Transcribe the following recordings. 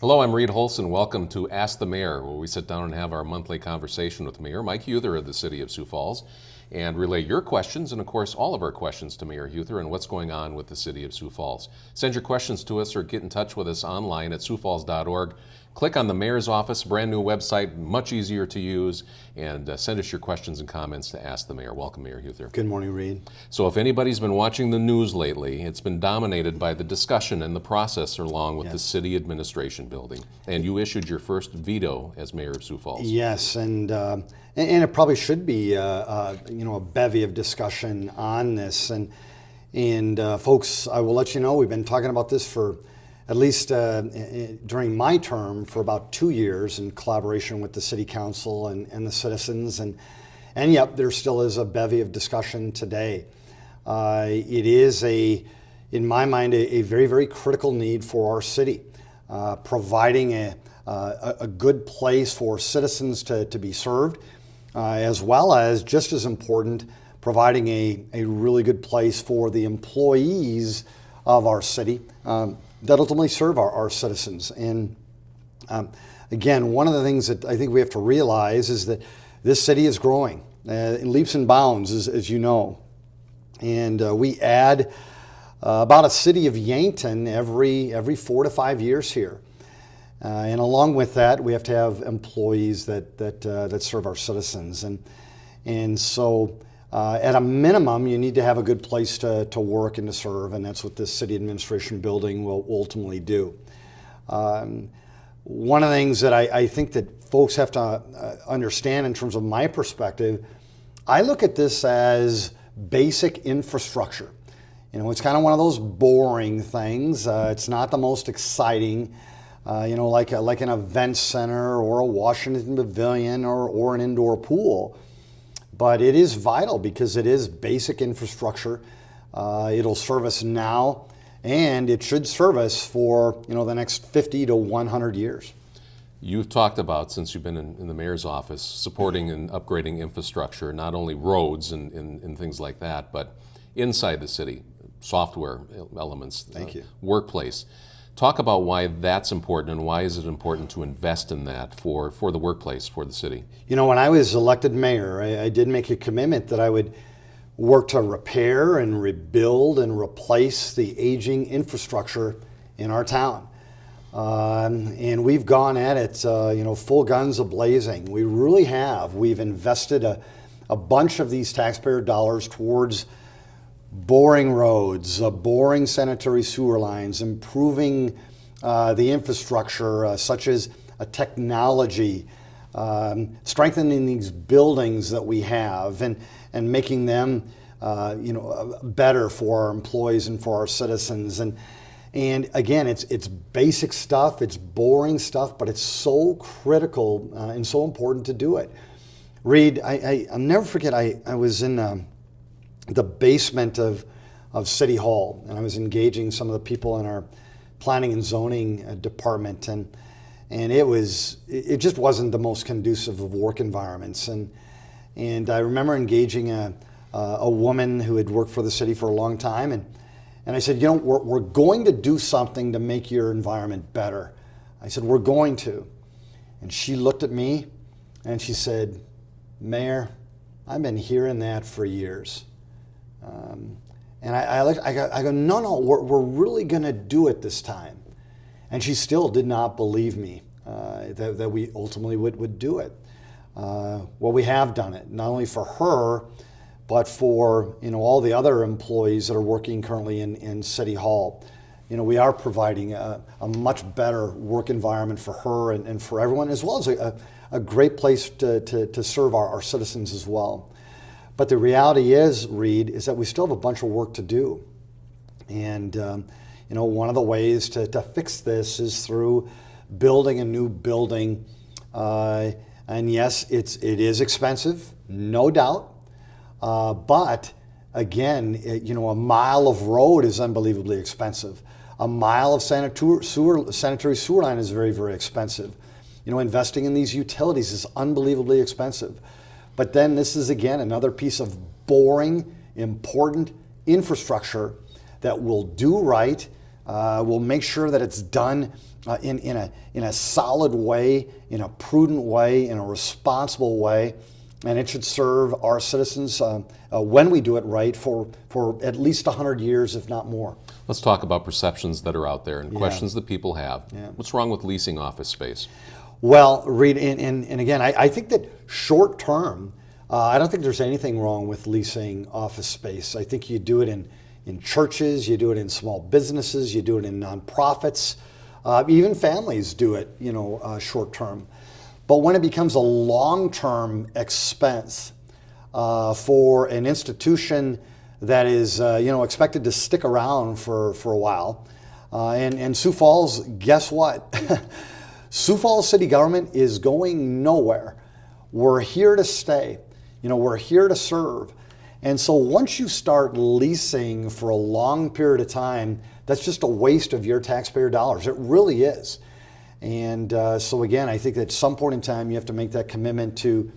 Hello, I'm Reed Holson. Welcome to Ask the Mayor, where we sit down and have our monthly conversation with Mayor Mike Huther of the City of Sioux Falls and relay your questions and, of course, all of our questions to Mayor Huther and what's going on with the City of Sioux Falls. Send your questions to us or get in touch with us online at siouxfalls.org. Click on the Mayor's Office, brand new website, much easier to use, and send us your questions and comments to Ask the Mayor. Welcome, Mayor Huther. Good morning, Reed. So if anybody's been watching the news lately, it's been dominated by the discussion and the process along with the city administration building. And you issued your first veto as mayor of Sioux Falls. Yes, and it probably should be a bevy of discussion on this. And folks, I will let you know we've been talking about this for at least during my term for about 2 years in collaboration with the city council and the citizens. And yep, there still is a bevy of discussion today. It is in my mind, a very, very critical need for our city, providing a good place for citizens to be served, as well as, just as important, providing a really good place for the employees of our city that ultimately serve our citizens. And again, one of the things that I think we have to realize is that this city is growing in leaps and bounds, as you know. And we add about a city of Yankton every 4 to 5 years here. And along with that, we have to have employees that serve our citizens. And so at a minimum, you need to have a good place to work and to serve, and that's what this city administration building will ultimately do. One of the things that I think that folks have to understand in terms of my perspective, I look at this as basic infrastructure. You know, it's kind of one of those boring things. It's not the most exciting, like an event center or a Washington Pavilion or an indoor pool. But it is vital because it is basic infrastructure. It'll serve us now, and it should serve us for the next 50 to 100 years. You've talked about, since you've been in the mayor's office, supporting and upgrading infrastructure, not only roads and things like that, but inside the city, software elements, Thank you. Workplace. Talk about why that's important and why is it important to invest in that for the workplace, for the city? You know, when I was elected mayor, I did make a commitment that I would work to repair and rebuild and replace the aging infrastructure in our town. And we've gone at it, full guns a-blazing. We really have. We've invested a bunch of these taxpayer dollars towards boring roads, boring sanitary sewer lines, improving the infrastructure such as technology, strengthening these buildings that we have and making them better for our employees and for our citizens. And again, it's basic stuff, it's boring stuff, but it's so critical and so important to do it. Reed, I'll never forget, I was in the basement of City Hall, and I was engaging some of the people in our planning and zoning department, and it just wasn't the most conducive of work environments. And I remember engaging a woman who had worked for the city for a long time, and I said, we're going to do something to make your environment better. I said, we're going to. And she looked at me and she said, Mayor, I've been hearing that for years. And I go, no, we're really going to do it this time. And she still did not believe me that we ultimately would do it. Well, we have done it, not only for her, but for all the other employees that are working currently in City Hall. We are providing a much better work environment for her and for everyone, as well as a great place to serve our citizens as well. But the reality is, Reed, is that we still have a bunch of work to do. And one of the ways to fix this is through building a new building. And yes, it is expensive, no doubt. But again, a mile of road is unbelievably expensive. A mile of sanitary sewer line is very, very expensive. Investing in these utilities is unbelievably expensive. But then this is, again, another piece of boring, important infrastructure that will do right We'll make sure that it's done in a solid way, in a prudent way, in a responsible way, and it should serve our citizens when we do it right for at least 100 years, if not more. Let's talk about perceptions that are out there and questions that people have. What's wrong with leasing office space? Well, Reed, and again, I think that short term, I don't think there's anything wrong with leasing office space. I think you do it in churches, you do it in small businesses, you do it in nonprofits, even families do it, short term. But when it becomes a long-term expense for an institution that is, expected to stick around for a while, and Sioux Falls, guess what? Sioux Falls city government is going nowhere. We're here to stay. We're here to serve. And so once you start leasing for a long period of time, that's just a waste of your taxpayer dollars. It really is. And so again, I think at some point in time, you have to make that commitment to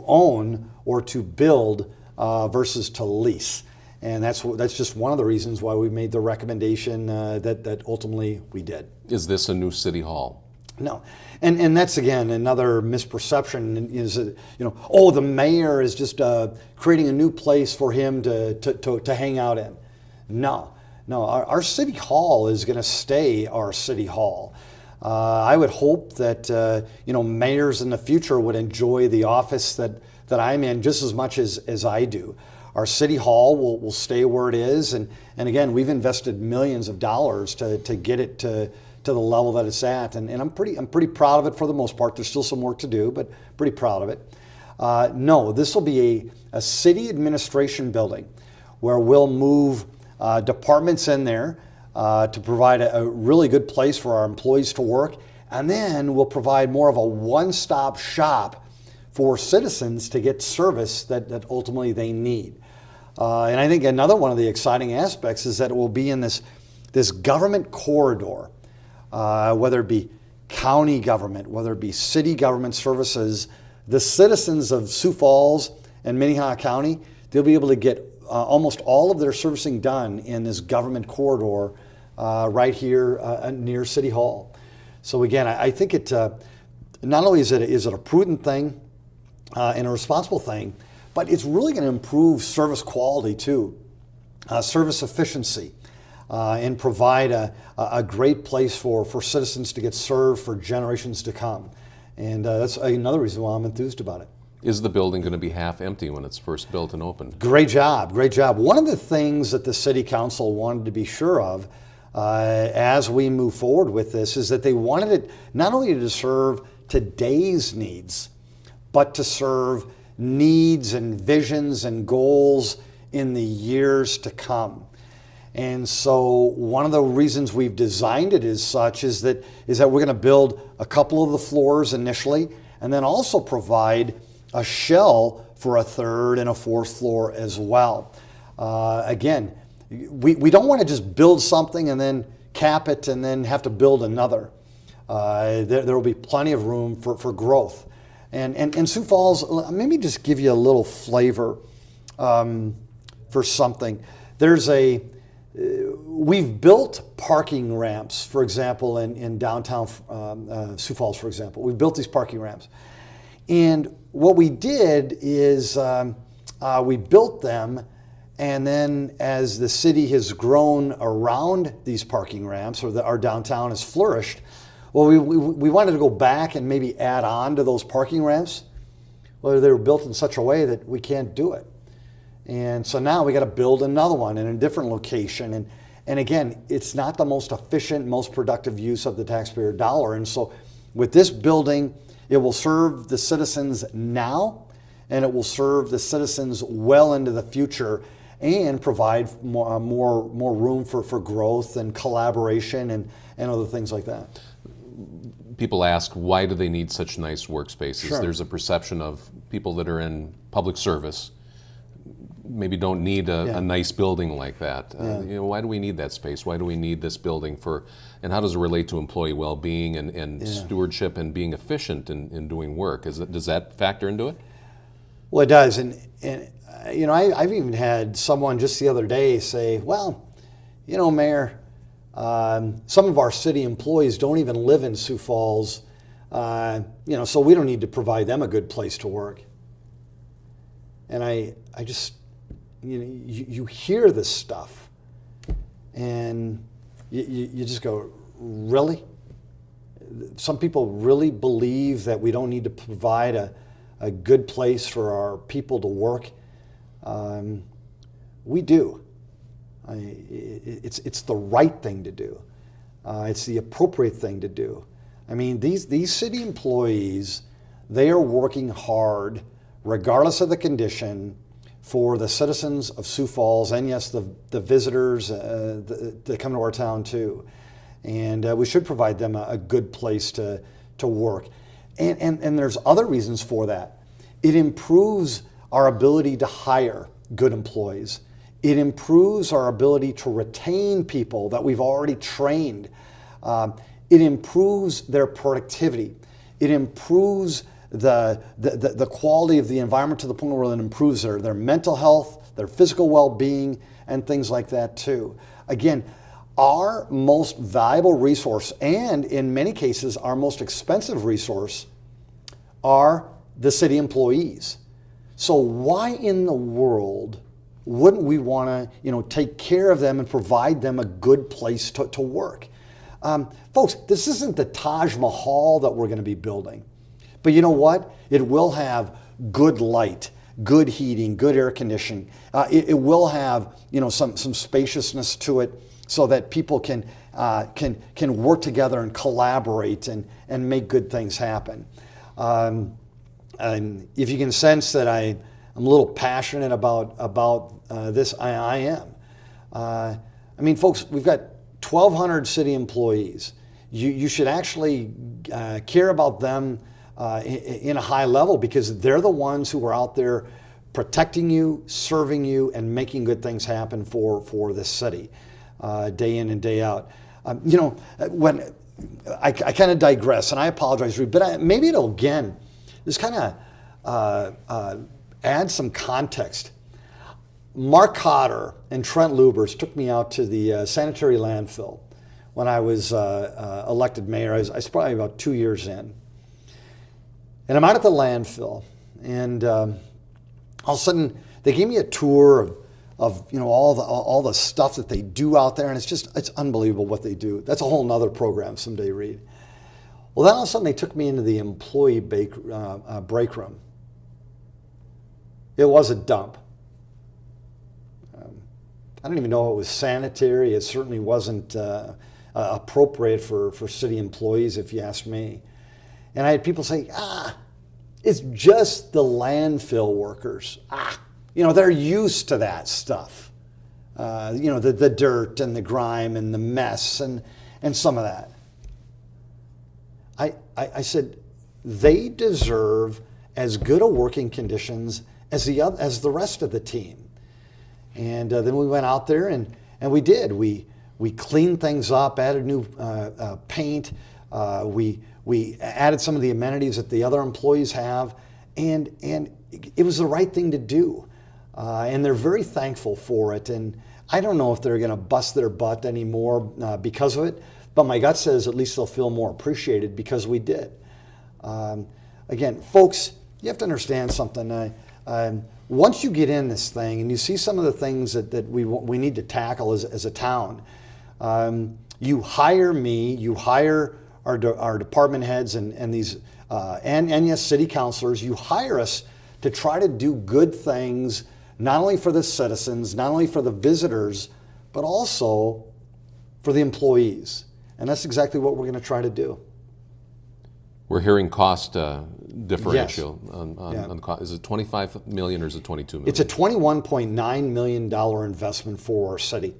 own or to build versus to lease. And that's just one of the reasons why we made the recommendation that ultimately we did. Is this a new city hall? No. And that's, again, another misperception is, the mayor is just creating a new place for him to hang out in. No, our city hall is going to stay our city hall. I would hope that, mayors in the future would enjoy the office that I'm in just as much as I do. Our city hall will stay where it is. And again, we've invested millions of dollars to get it to the level that it's at, and I'm pretty proud of it for the most part. There's still some work to do, but pretty proud of it. No, this will be a city administration building where we'll move departments in there to provide a really good place for our employees to work, and then we'll provide more of a one-stop shop for citizens to get service that ultimately they need. And I think another one of the exciting aspects is that it will be in this government corridor. Whether it be county government, whether it be city government services, the citizens of Sioux Falls and Minnehaha County, they'll be able to get almost all of their servicing done in this government corridor right here near City Hall. So again, I think it not only is it a prudent thing and a responsible thing, but it's really going to improve service quality too, service efficiency. And provide a great place for citizens to get served for generations to come. And that's another reason why I'm enthused about it. Is the building going to be half empty when it's first built and opened? Great job. One of the things that the City Council wanted to be sure of as we move forward with this is that they wanted it not only to serve today's needs, but to serve needs and visions and goals in the years to come. And so one of the reasons we've designed it as such is that we're going to build a couple of the floors initially, and then also provide a shell for a third and a fourth floor as well. Again, we don't want to just build something and then cap it and then have to build another. There will be plenty of room for growth. And Sioux Falls, let me just give you a little flavor for something. We've built parking ramps, for example, in downtown Sioux Falls, for example. We've built these parking ramps. And what we did is we built them, and then as the city has grown around these parking ramps, or our downtown has flourished, well, we wanted to go back and maybe add on to those parking ramps. Well, they were built in such a way that we can't do it. And so now we got to build another one in a different location. And again, it's not the most efficient, most productive use of the taxpayer dollar. And so with this building, it will serve the citizens now, and it will serve the citizens well into the future, and provide more room for growth and collaboration and other things like that. People ask, why do they need such nice workspaces? Sure. There's a perception of people that are in public service maybe don't need a nice building like that. Why do we need that space? Why do we need this building and how does it relate to employee well-being and stewardship and being efficient in doing work? Does that factor into it? Well, it does. And I've even had someone just the other day say, well, Mayor, Some of our city employees don't even live in Sioux Falls, so we don't need to provide them a good place to work. And I just, you hear this stuff, and you just go, really? Some people really believe that we don't need to provide a good place for our people to work. We do. It's the right thing to do. It's the appropriate thing to do. I mean, these city employees, they are working hard, regardless of the condition, for the citizens of Sioux Falls, and yes, the visitors that come to our town too. And we should provide them a good place to work. And there's other reasons for that. It improves our ability to hire good employees. It improves our ability to retain people that we've already trained. It improves their productivity. It improves the quality of the environment to the point where it improves their mental health, their physical well-being, and things like that too. Again, our most valuable resource, and in many cases our most expensive resource, are the city employees. So why in the world wouldn't we want to, take care of them and provide them a good place to work? Folks, this isn't the Taj Mahal that we're going to be building. But you know what? It will have good light, good heating, good air conditioning. It will have, some spaciousness to it, so that people can work together and collaborate and make good things happen. And if you can sense that I'm a little passionate about this, I am. I mean, folks, we've got 1,200 city employees. You should actually care about them in a high level, because they're the ones who are out there protecting you, serving you, and making good things happen for this city. Day in and day out. When I kind of digress, and I apologize, but maybe it'll again just kind of add some context. Mark Cotter and Trent Lubers took me out to the sanitary landfill when I was elected mayor. I was probably about 2 years in. And I'm out at the landfill, and all of a sudden they gave me a tour of all the stuff that they do out there, and it's unbelievable what they do. That's a whole nother program someday, Reed. Well, then all of a sudden they took me into the employee break room. It was a dump. I don't even know it was sanitary. It certainly wasn't appropriate for city employees, if you ask me. And I had people say, it's just the landfill workers. They're used to that stuff. The dirt and the grime and the mess and some of that. I said, they deserve as good a working conditions as the rest of the team. And then we went out there and we did. We cleaned things up, added new paint. We added some of the amenities that the other employees have, and it was the right thing to do. And they're very thankful for it. And I don't know if they're going to bust their butt anymore because of it, but my gut says at least they'll feel more appreciated because we did. Again, folks, you have to understand something. Once you get in this thing and you see some of the things that we need to tackle as a town, you hire me, you hire our department heads and these and yes, city councilors. You hire us to try to do good things, not only for the citizens, not only for the visitors, but also for the employees. And that's exactly what we're going to try to do. We're hearing cost differential. Yes. On the cost. Is it $25 million or is it $22 million? It's a $21.9 million investment for our city.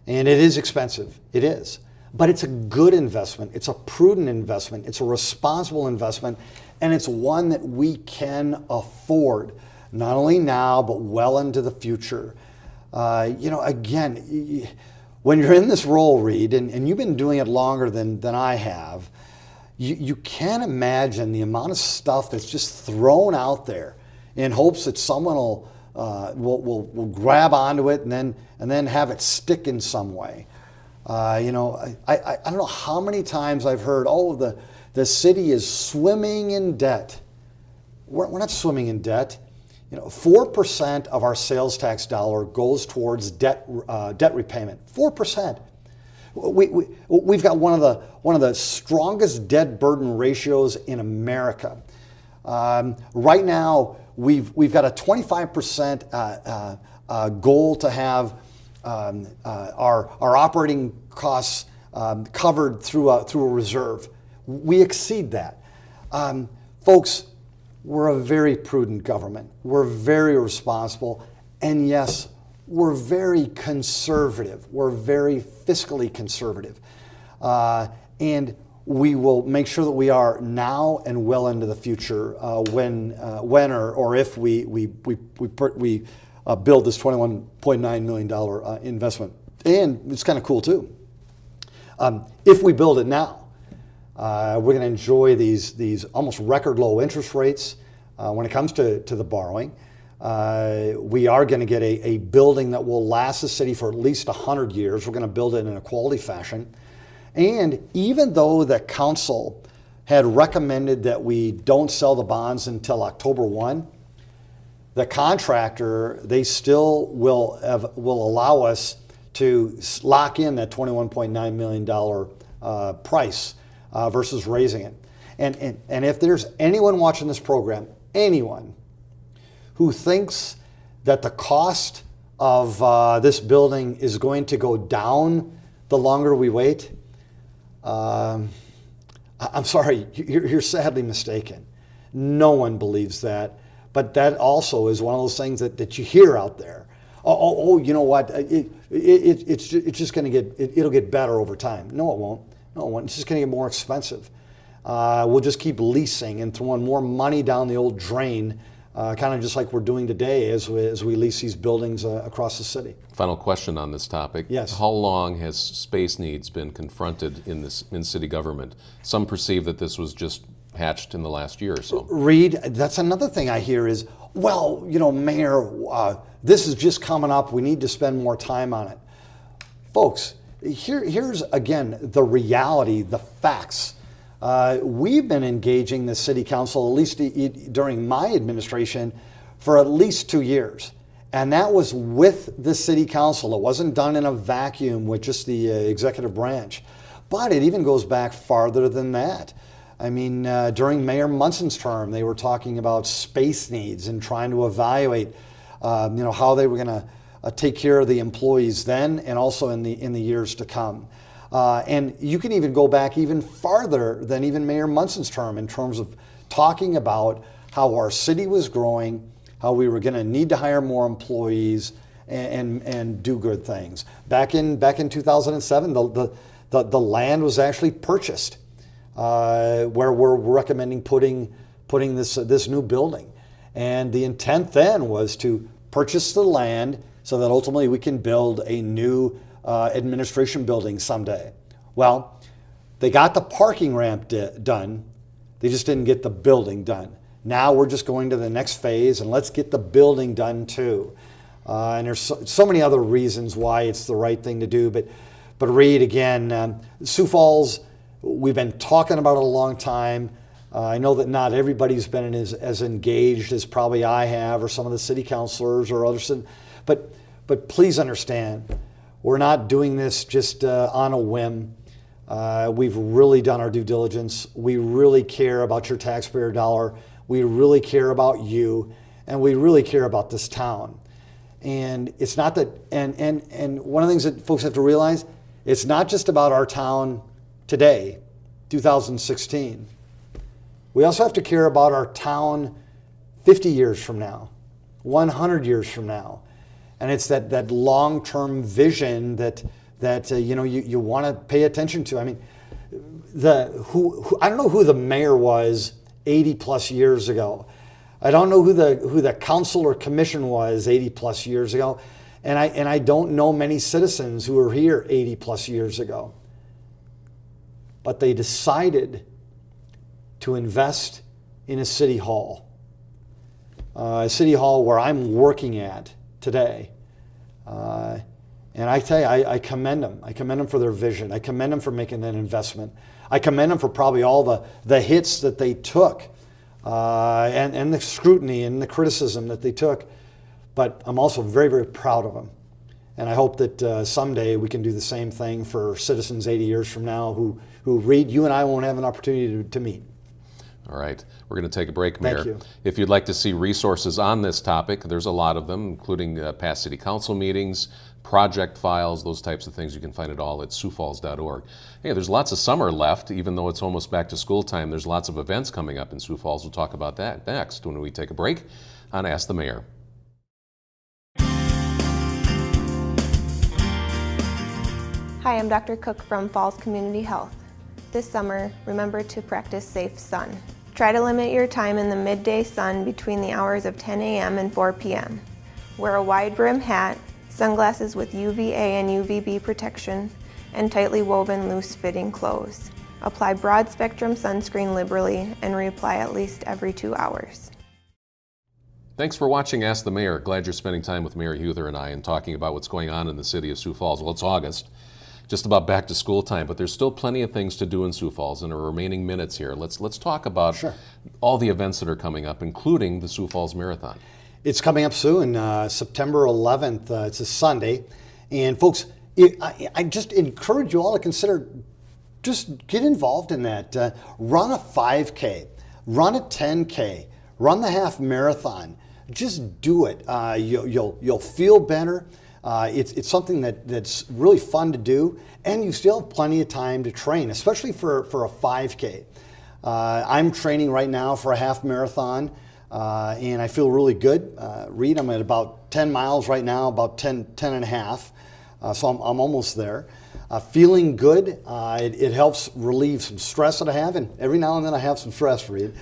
And it is expensive. It is. But it's a good investment. It's a prudent investment. It's a responsible investment. And it's one that we can afford, not only now, but well into the future. Again, when you're in this role, Reed, and you've been doing it longer than I have, you can't imagine the amount of stuff that's just thrown out there in hopes that someone will grab onto it and then have it stick in some way. I don't know how many times I've heard, oh, the city is swimming in debt. We're not swimming in debt. 4% of our sales tax dollar goes towards debt repayment. 4%. We've got one of the strongest debt burden ratios in America. Right now, we've got a 25% goal to have our operating costs covered through a reserve. We exceed that. Folks, we're a very prudent government. We're very responsible. And yes, we're very conservative. We're very fiscally conservative. And we will make sure that we are now and well into the future when or if we build this $21.9 million investment. And it's kind of cool too. If we build it now, we're going to enjoy these almost record low interest rates when it comes to the borrowing. We are going to get a building that will last the city for at least 100 years. We're going to build it in a quality fashion. And even though the council had recommended that we don't sell the bonds until October 1, the contractor, they still will allow us to lock in that $21.9 million price versus raising it. And if there's anyone watching this program, anyone who thinks that the cost of this building is going to go down the longer we wait, I'm sorry, you're sadly mistaken. No one believes that. But that also is one of those things that you hear out there. Oh, you know what? It's just going to it'll get better over time. No, it won't. No, it won't. It's just going to get more expensive. We'll just keep leasing and throwing more money down the old drain, kind of just like we're doing today as we lease these buildings across the city. Final question on this topic. Yes. How long has space needs been confronted in city government? Some perceive that this was just hatched in the last year or so. Reed, that's another thing I hear is, well, Mayor, this is just coming up. We need to spend more time on it. Folks, here's again the reality, the facts. We've been engaging the city council, at least during my administration, for at least 2 years. And that was with the city council. It wasn't done in a vacuum with just the executive branch. But it even goes back farther than that. I mean, during Mayor Munson's term, they were talking about space needs and trying to evaluate, how they were going to take care of the employees then and also in the years to come. And you can even go back even farther than even Mayor Munson's term in terms of talking about how our city was growing, how we were going to need to hire more employees and do good things. Back in 2007, the land was actually purchased. Where we're recommending putting this new building. And the intent then was to purchase the land so that ultimately we can build a new administration building someday. Well, they got the parking ramp done. They just didn't get the building done. Now we're just going to the next phase and let's get the building done too. And there's so many other reasons why it's the right thing to do. But Reed, again, Sioux Falls, we've been talking about it a long time. I know that not everybody's been as engaged as probably I have or some of the city councilors or others. But please understand, we're not doing this just on a whim. We've really done our due diligence. We really care about your taxpayer dollar. We really care about you. And we really care about this town. And it's not that, and one of the things that folks have to realize, it's not just about our town today, 2016. We also have to care about our town 50 years from now, 100 years from now. And it's that long-term vision that you want to pay attention to. I mean, I don't know who the mayor was 80 plus years ago. I don't know who the council or commission was 80 plus years ago. And I don't know many citizens who were here 80 plus years ago. But they decided to invest in a city hall where I'm working at today. And I tell you, I commend them. I commend them for their vision. I commend them for making that investment. I commend them for probably all the hits that they took, and the scrutiny and the criticism that they took. But I'm also very, very proud of them. And I hope that someday we can do the same thing for citizens 80 years from now who read. You and I won't have an opportunity to meet. All right, we're going to take a break, Mayor. Thank you. If you'd like to see resources on this topic, there's a lot of them, including past city council meetings, project files, those types of things. You can find it all at siouxfalls.org. Hey, there's lots of summer left, even though it's almost back to school time. There's lots of events coming up in Sioux Falls. We'll talk about that next when we take a break on Ask the Mayor. Hi, I'm Dr. Cook from Falls Community Health. This summer, remember to practice safe sun. Try to limit your time in the midday sun between the hours of 10 a.m. and 4 p.m. Wear a wide brim hat, sunglasses with UVA and UVB protection, and tightly woven loose-fitting clothes. Apply broad spectrum sunscreen liberally and reapply at least every 2 hours. Thanks for watching Ask the Mayor. Glad you're spending time with Mayor Huether and I and talking about what's going on in the city of Sioux Falls. Well, it's August, just about back to school time, but there's still plenty of things to do in Sioux Falls in our remaining minutes here. Let's talk about all the events that are coming up, including the Sioux Falls Marathon. It's coming up soon, September 11th. It's a Sunday. And folks, I just encourage you all to consider, just get involved in that. Run a 5K, run a 10K, run the half marathon. Just do it. You'll feel better. It's something that's really fun to do, and you still have plenty of time to train, especially for a 5K. I'm training right now for a half marathon, and I feel really good. Reed, I'm at about 10 miles right now, about 10 and a half, so I'm almost there. Feeling good. It helps relieve some stress that I have, and every now and then I have some stress, Reed.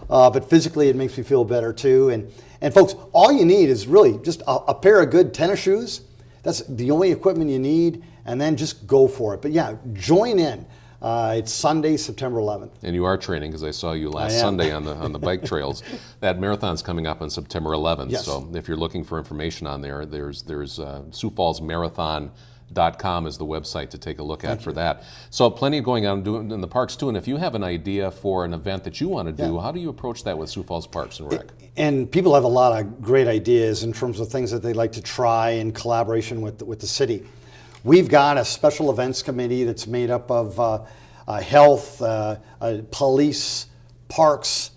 But physically it makes me feel better too. And folks, all you need is really just a pair of good tennis shoes. That's the only equipment you need, and then just go for it. But yeah, join in. It's Sunday, September 11th. And you are training, because I saw you last Sunday on the bike trails. That marathon's coming up on September 11th. Yes. So if you're looking for information on there, there's SiouxFallsMarathon.com is the website to take a look at for that. So plenty going on in the parks too. And if you have an idea for an event that you want to do, how do you approach that with Sioux Falls Parks and Rec? And people have a lot of great ideas in terms of things that they'd like to try in collaboration with the city. We've got a special events committee that's made up of health, police, parks,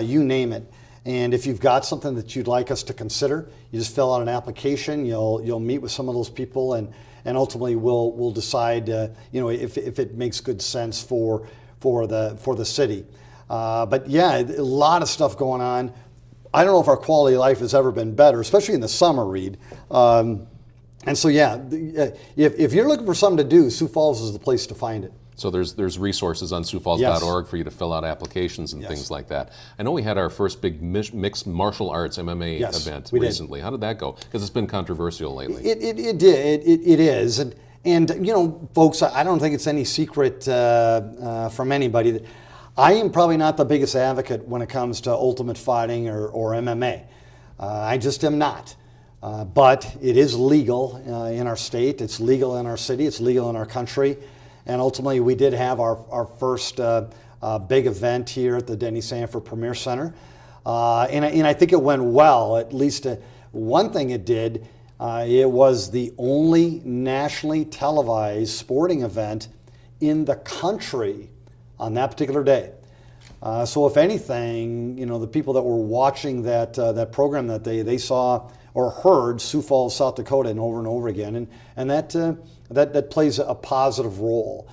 you name it. And if you've got something that you'd like us to consider, you just fill out an application. You'll meet with some of those people, and ultimately we'll decide if it makes good sense for the city. But yeah, a lot of stuff going on. I don't know if our quality of life has ever been better, especially in the summer, Reed. And so yeah, if you're looking for something to do, Sioux Falls is the place to find it. So there's resources on siouxfalls.org for you to fill out applications and things like that. I know we had our first big mixed martial arts MMA event recently. How did that go? Because it's been controversial lately. It did. It is. And folks, I don't think it's any secret from anybody that I am probably not the biggest advocate when it comes to ultimate fighting or MMA. I just am not. But it is legal in our state. It's legal in our city. It's legal in our country. And ultimately, we did have our first big event here at the Denny Sanford Premier Center. And I think it went well. At least one thing it did, it was the only nationally televised sporting event in the country on that particular day. So if anything, the people that were watching that program that they saw or heard Sioux Falls, South Dakota, and over again, and that plays a positive role.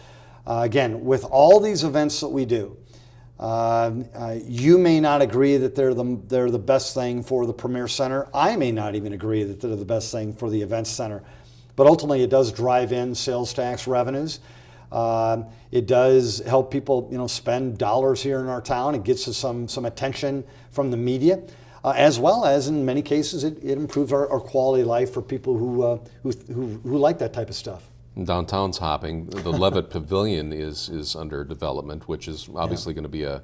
Again, with all these events that we do, you may not agree that they're the best thing for the Premier Center. I may not even agree that they're the best thing for the Events Center. But ultimately, it does drive in sales tax revenues. It does help people, spend dollars here in our town. It gets us some attention from the media. As well as, in many cases, it improves our quality of life for people who like that type of stuff. Downtown's hopping. The Levitt Pavilion is under development, which is obviously going to be a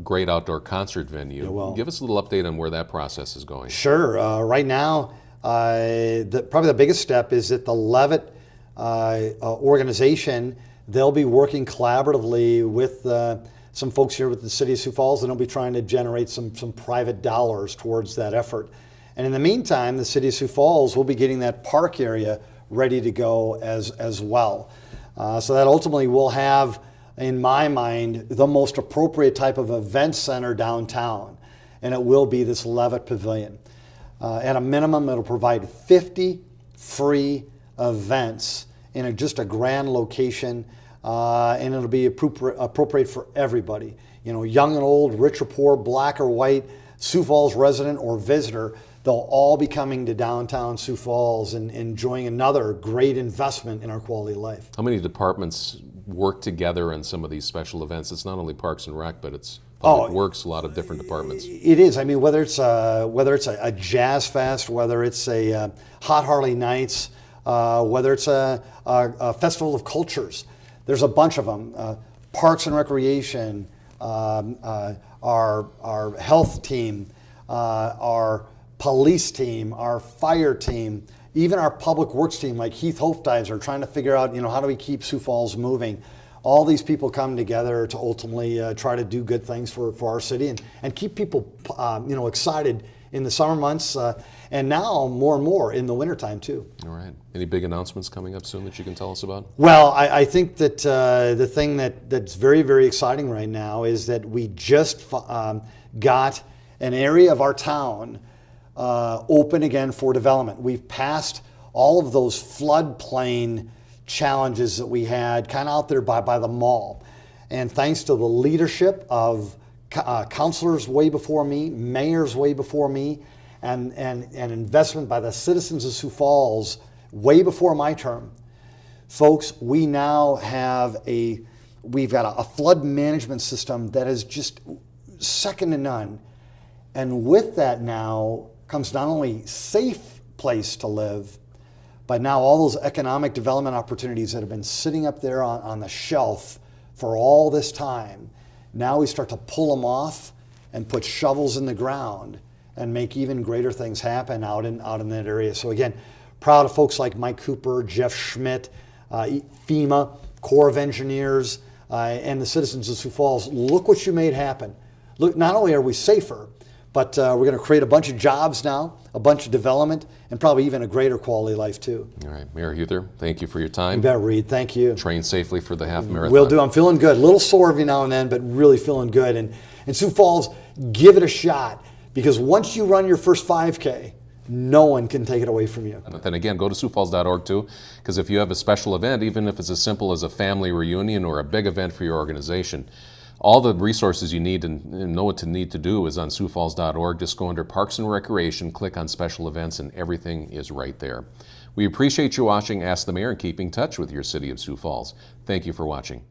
great outdoor concert venue. Yeah, well, give us a little update on where that process is going. Sure. Right now, Probably the biggest step is that the Levitt organization, they'll be working collaboratively with some folks here with the City of Sioux Falls, and they'll be trying to generate some private dollars towards that effort. And in the meantime, the City of Sioux Falls will be getting that park area ready to go as well. So that ultimately will have, in my mind, the most appropriate type of event center downtown, and it will be this Levitt Pavilion. At a minimum, it'll provide 50 free events in just a grand location, and it'll be appropriate for everybody. You know, young and old, rich or poor, black or white, Sioux Falls resident or visitor, they'll all be coming to downtown Sioux Falls and enjoying another great investment in our quality of life. How many departments work together in some of these special events? It's not only Parks and Rec, but it's Public Works, a lot of different departments. It is. I mean, whether it's a jazz fest, whether it's a Hot Harley Nights, whether it's a festival of cultures, there's a bunch of them. Parks and Recreation, our health team, our police team, our fire team, even our public works team, like Heath Hofdives, are trying to figure out, how do we keep Sioux Falls moving? All these people come together to ultimately try to do good things for our city and keep people, excited in the summer months and now more and more in the wintertime too. All right. Any big announcements coming up soon that you can tell us about? Well, I think that the thing that's very, very exciting right now is that we just got an area of our town open again for development. We've passed all of those floodplain challenges that we had kind of out there by the mall. And thanks to the leadership of councilors way before me, mayors way before me, and investment by the citizens of Sioux Falls way before my term, folks, we now have we've got a flood management system that is just second to none. And with that now comes not only safe place to live, but now all those economic development opportunities that have been sitting up there on the shelf for all this time, now we start to pull them off and put shovels in the ground and make even greater things happen out in that area. So again, proud of folks like Mike Cooper, Jeff Schmidt, FEMA, Corps of Engineers, and the citizens of Sioux Falls. Look what you made happen. Look, not only are we safer, but we're going to create a bunch of jobs now, a bunch of development, and probably even a greater quality of life too. All right, Mayor Huther, thank you for your time. You bet, Reed. Thank you. Train safely for the half marathon. Will do. I'm feeling good. A little sore every now and then, but really feeling good. And Sioux Falls, give it a shot, because once you run your first 5K, no one can take it away from you. But then again, go to SiouxFalls.org too, because if you have a special event, even if it's as simple as a family reunion or a big event for your organization, all the resources you need and know what to need to do is on SiouxFalls.org. Just go under Parks and Recreation, click on Special Events, and everything is right there. We appreciate you watching Ask the Mayor and keeping in touch with your City of Sioux Falls. Thank you for watching.